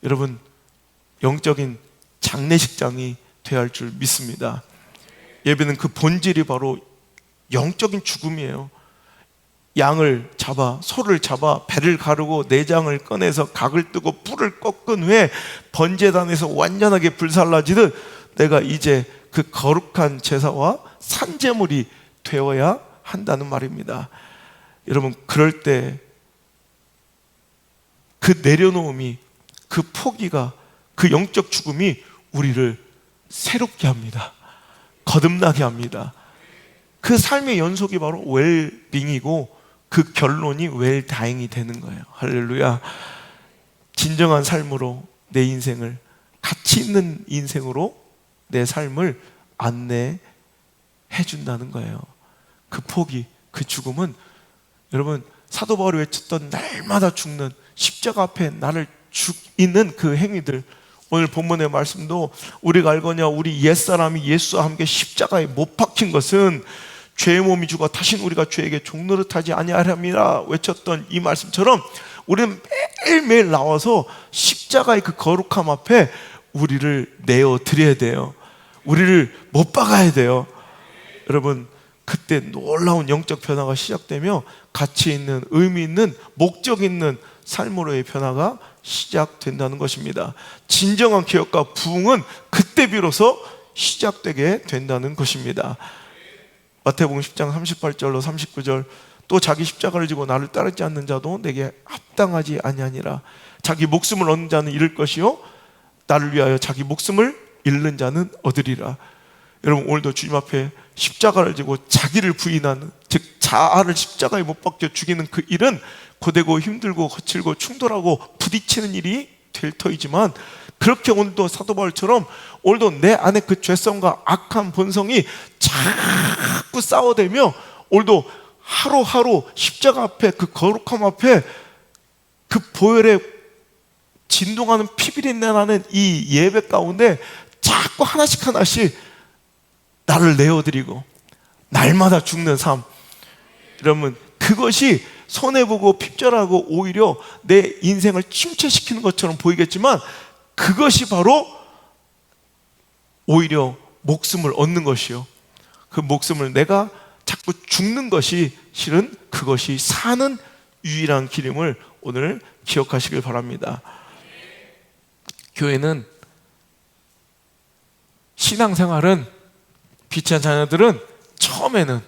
여러분, 영적인 장례식장이 되어야 할 줄 믿습니다. 예배는 그 본질이 바로 영적인 죽음이에요. 양을 잡아, 소를 잡아 배를 가르고 내장을 꺼내서 각을 뜨고 뿔을 꺾은 후에 번제단에서 완전하게 불살라지듯 내가 이제 그 거룩한 제사와 산제물이 되어야 한다는 말입니다. 여러분, 그럴 때 그 내려놓음이, 그 포기가, 그 영적 죽음이 우리를 새롭게 합니다. 거듭나게 합니다. 그 삶의 연속이 바로 웰빙이고 그 결론이 웰다잉이 되는 거예요. 할렐루야. 진정한 삶으로 내 인생을, 가치 있는 인생으로 내 삶을 안내해 준다는 거예요. 그 포기, 그 죽음은, 여러분, 사도 바울이 외쳤던 날마다 죽는, 십자가 앞에 나를 죽이는 그 행위들, 오늘 본문의 말씀도 우리가 알거냐, 우리 옛사람이 예수와 함께 십자가에 못 박힌 것은 죄의 몸이 죽어 다신 우리가 죄에게 종노릇하지 아니하렵니다 외쳤던 이 말씀처럼 우리는 매일매일 나와서 십자가의 그 거룩함 앞에 우리를 내어 드려야 돼요. 우리를 못 박아야 돼요. 여러분, 그때 놀라운 영적 변화가 시작되며 가치 있는, 의미 있는, 목적 있는 삶으로의 변화가 시작된다는 것입니다. 진정한 기억과 부흥은 그때 비로소 시작되게 된다는 것입니다. 마태복음 10장 38절로 39절, 또 자기 십자가를 지고 나를 따르지 않는 자도 내게 합당하지 아니하니라. 자기 목숨을 얻는 자는 잃을 것이요 나를 위하여 자기 목숨을 잃는 자는 얻으리라. 여러분, 오늘도 주님 앞에 십자가를 지고 자기를 부인하는, 즉 자아를 십자가에 못 박혀 죽이는 그 일은 고되고 힘들고 거칠고 충돌하고 부딪히는 일이 될 터이지만, 그렇게 오늘도 사도 바울처럼 오늘도 내 안에 그 죄성과 악한 본성이 자꾸 싸워대며 오늘도 하루하루 십자가 앞에, 그 거룩함 앞에, 그 보혈에 진동하는 피비린내 나는 이 예배 가운데 자꾸 하나씩 나를 내어드리고 날마다 죽는 삶, 여러분, 그것이 손해보고 핍절하고 오히려 내 인생을 침체시키는 것처럼 보이겠지만, 그것이 바로 오히려 목숨을 얻는 것이요, 그 목숨을 내가 자꾸 죽는 것이, 실은 그것이 사는 유일한 길임을 오늘 기억하시길 바랍니다. 교회는, 신앙생활은, 빛의 자녀들은 처음에는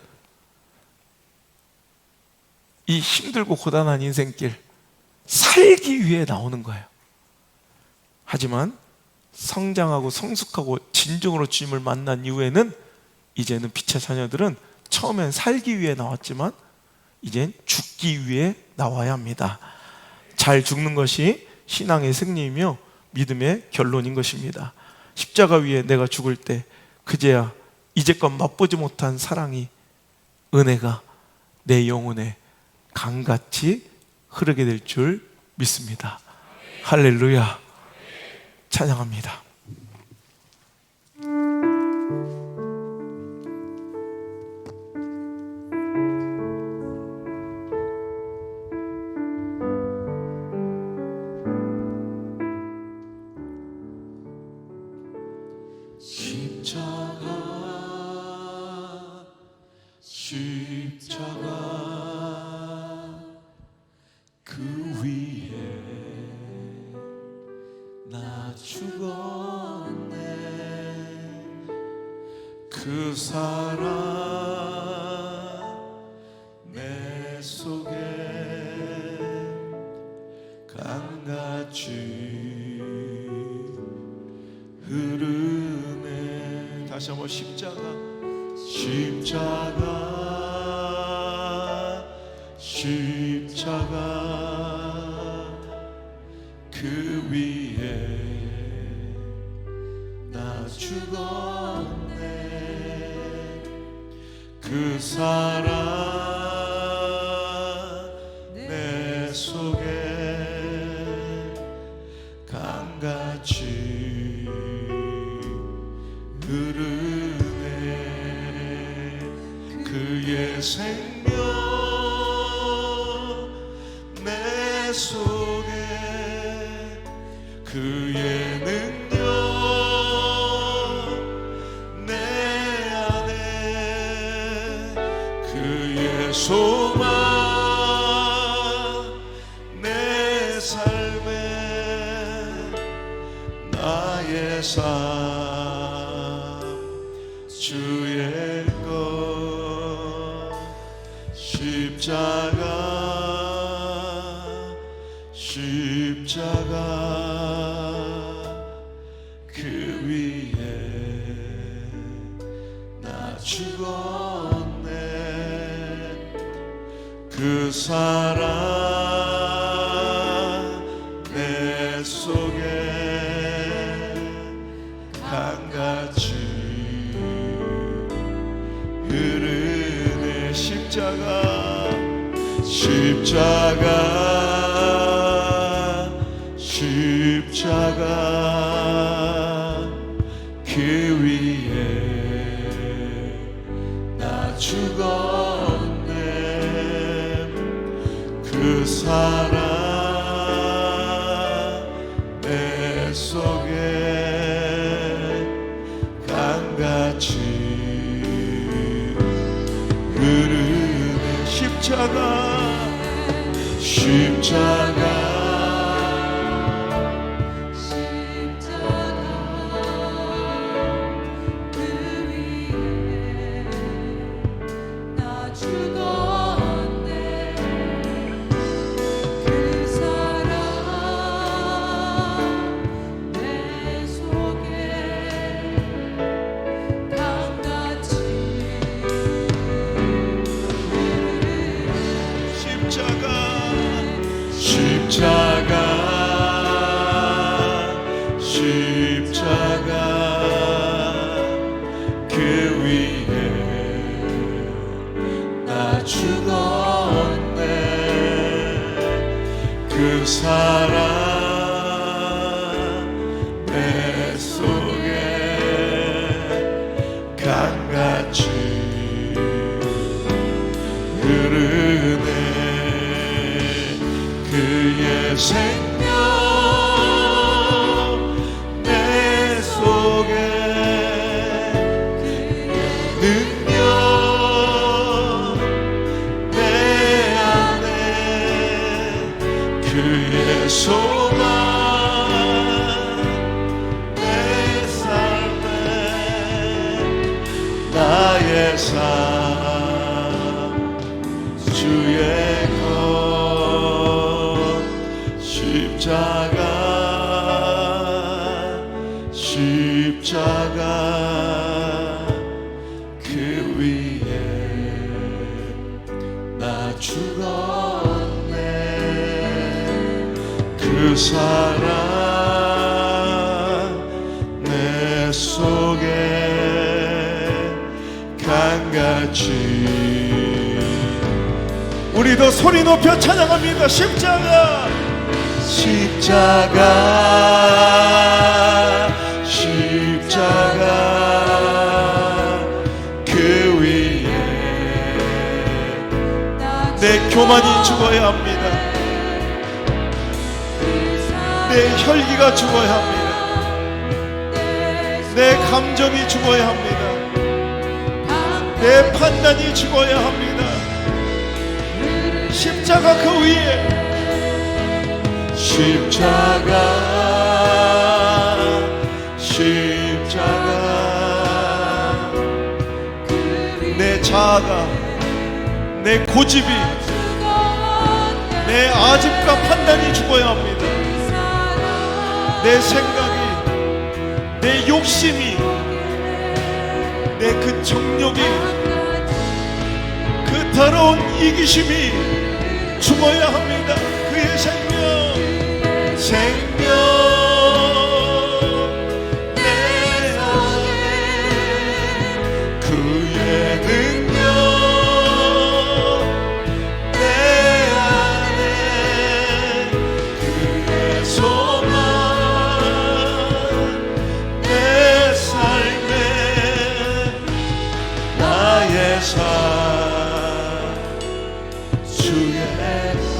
이 힘들고 고단한 인생길 살기 위해 나오는 거예요. 하지만 성장하고 성숙하고 진정으로 주님을 만난 이후에는, 이제는 빛의 자녀들은 처음엔 살기 위해 나왔지만 이젠 죽기 위해 나와야 합니다. 잘 죽는 것이 신앙의 승리이며 믿음의 결론인 것입니다. 십자가 위에 내가 죽을 때 그제야 이제껏 맛보지 못한 사랑이, 은혜가 내 영혼에 강같이 흐르게 될 줄 믿습니다. 할렐루야. 찬양합니다. 십자가 그 위에 나 죽었네. 그 사랑 내 속에 강같이 흐르네. 다시 한번 십자가 그 위에 나 죽었네. 그 사랑 내 속에 강같이 흐르네. 그의 생명 내 속에, 그의 능력 내 안에, 그의 소망 내 삶에, 나의 삶 주의 것. 십자가 그 위에 나 죽었네. 그 사랑 내 속에 강같이 흐르네. 십자가 그 위에 나 죽었네. 그 사랑 내 속에 강같이 흐르네. 십자가 그 위에 나 죽었네. 그 사랑 내 속에 강같이 십자가 그 위에 나 죽었네. 그 사랑 내 속에 강같이 흐르네. 그의 생명 내 속에, 능력 내 안에, 그의 소망 내 삶에, 나의 삶 주의 것. 십자가 그 위에 나 죽었네. 그 사랑 같이 우리도 소리 높여 찬양합니다. 십자가 십자가 십자가 그 위에 내 교만이 죽어야 합니다. 내 혈기가 죽어야 합니다. 내 감정이 죽어야 합니다. 내 판단이 죽어야 합니다. 십자가 그 위에 십자가 십자가 내 자아가 내 고집이 내 아집과 판단이 죽어야 합니다. 내 생각이 내 욕심이 내 그 정욕이 그 더러운 이기심이 죽어야 합니다. 그의 생명 내 안에 그의 능력 내 안에 그의 소망 내 삶에 나의 삶 주에서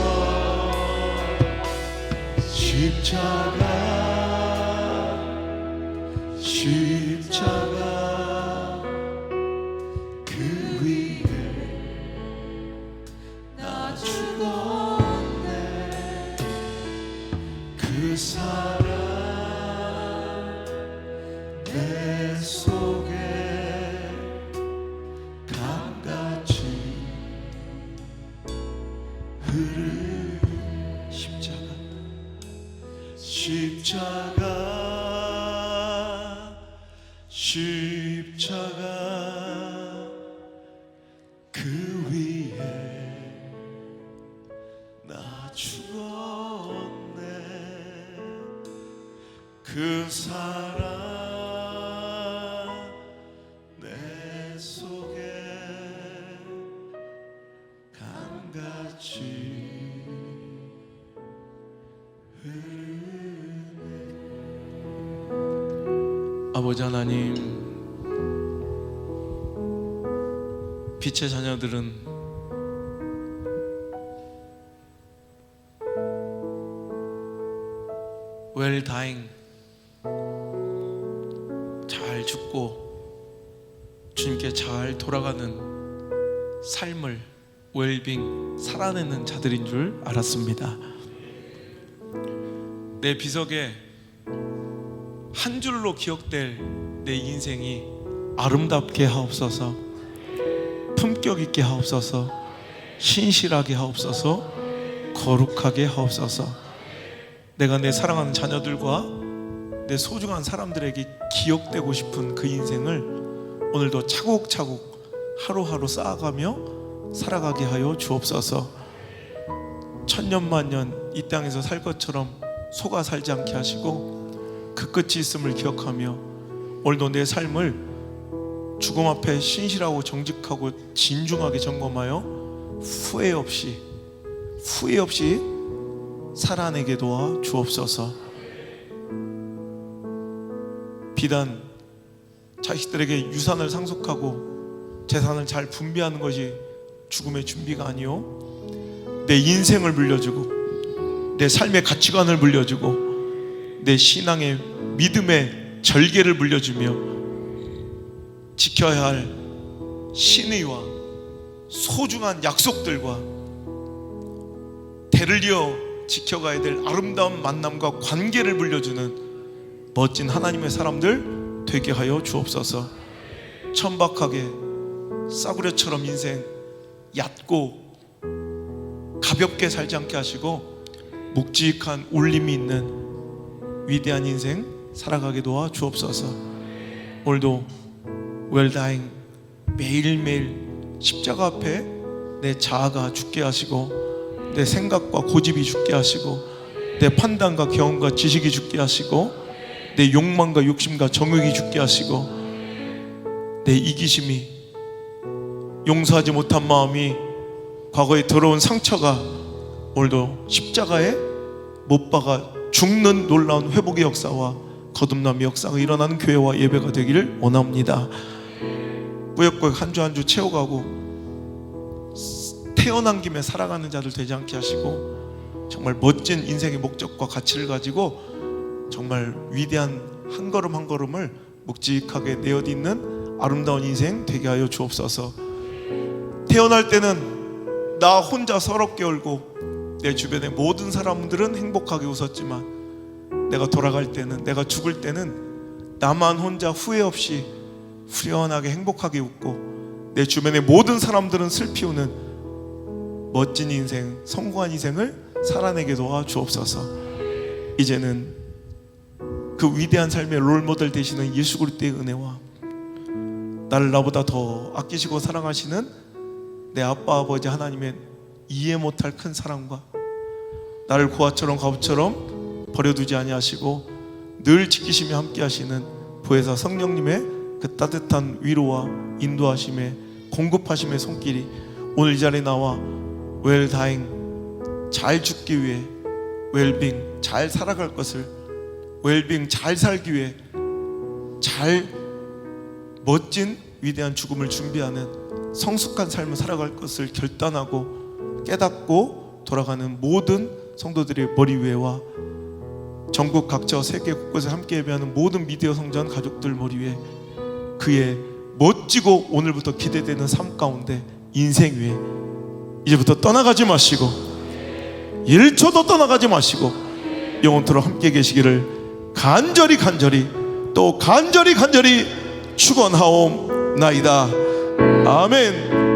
십자가 십자가 그 위에 나 죽었네. 그 사랑 내 속에 강같이 흐르는 십자가 십자가 그 위에 나 죽었네. 그 사랑 내 속에 강같이 아버지 하나님, 빛의 자녀들은 well dying, 잘 죽고 주님께 잘 돌아가는 삶을 웰빙 살아내는 자들인 줄 알았습니다. 내 비석에 한 줄로 기억될 내 인생이 아름답게 하옵소서, 품격 있게 하옵소서, 신실하게 하옵소서, 거룩하게 하옵소서. 내가 내 사랑하는 자녀들과 내 소중한 사람들에게 기억되고 싶은 그 인생을 오늘도 차곡차곡 하루하루 쌓아가며 살아가게 하여 주옵소서. 천년만년 이 땅에서 살 것처럼 속아 살지 않게 하시고 그 끝이 있음을 기억하며 오늘도 내 삶을 죽음 앞에 신실하고 정직하고 진중하게 점검하여 후회 없이 살아내게 도와 주옵소서. 비단 자식들에게 유산을 상속하고 재산을 잘 분배하는 것이 죽음의 준비가 아니요, 내 인생을 물려주고 내 삶의 가치관을 물려주고 내 신앙의 믿음의 절개를 물려주며 지켜야 할 신의와 소중한 약속들과 대를 이어 지켜가야 될 아름다운 만남과 관계를 물려주는 멋진 하나님의 사람들 되게 하여 주옵소서. 천박하게 싸구려처럼 인생 얕고 가볍게 살지 않게 하시고 묵직한 울림이 있는 위대한 인생 살아가게 도와 주옵소서. 오늘도 웰다잉 매일매일 십자가 앞에 내 자아가 죽게 하시고 내 생각과 고집이 죽게 하시고 내 판단과 경험과 지식이 죽게 하시고 내 욕망과 욕심과 정욕이 죽게 하시고 내 이기심이 용서하지 못한 마음이, 과거에 더러운 상처가 오늘도 십자가에 못 박아 죽는 놀라운 회복의 역사와 거듭남의 역사가 일어나는 교회와 예배가 되기를 원합니다. 꾸역꾸역 한 주 한 주 채워가고 태어난 김에 살아가는 자들 되지 않게 하시고, 정말 멋진 인생의 목적과 가치를 가지고 정말 위대한 한 걸음 한 걸음을 묵직하게 내어딛는 아름다운 인생 되게 하여 주옵소서. 태어날 때는 나 혼자 서럽게 울고 내 주변의 모든 사람들은 행복하게 웃었지만, 내가 돌아갈 때는, 내가 죽을 때는 나만 혼자 후회 없이 후련하게 행복하게 웃고 내 주변의 모든 사람들은 슬피 우는 멋진 인생, 성공한 인생을 살아내게 도와 주옵소서. 이제는 그 위대한 삶의 롤모델 되시는 예수 그리스도의 은혜와 나를 나보다 더 아끼시고 사랑하시는 내 아빠 아버지 하나님의 이해 못할 큰 사랑과 나를 고아처럼 가부처럼 버려두지 아니하시고 늘 지키시며 함께 하시는 보혜사 성령님의 그 따뜻한 위로와 인도하심에 공급하심의 손길이 오늘 이 자리에 나와 웰다잉 잘 죽기 위해, 웰빙 잘 살아갈 것을, 웰빙 잘 살기 위해 잘 멋진 위대한 죽음을 준비하는 성숙한 삶을 살아갈 것을 결단하고 깨닫고 돌아가는 모든 성도들의 머리 위에와 전국 각지와 세계 곳곳에 함께 예배하는 모든 미디어 성전 가족들 머리 위에 그의 멋지고 오늘부터 기대되는 삶 가운데 인생 위에 이제부터 떠나가지 마시고 1초도 떠나가지 마시고 영원토록 함께 계시기를 간절히 또 간절히 축원하옵나이다. 아멘.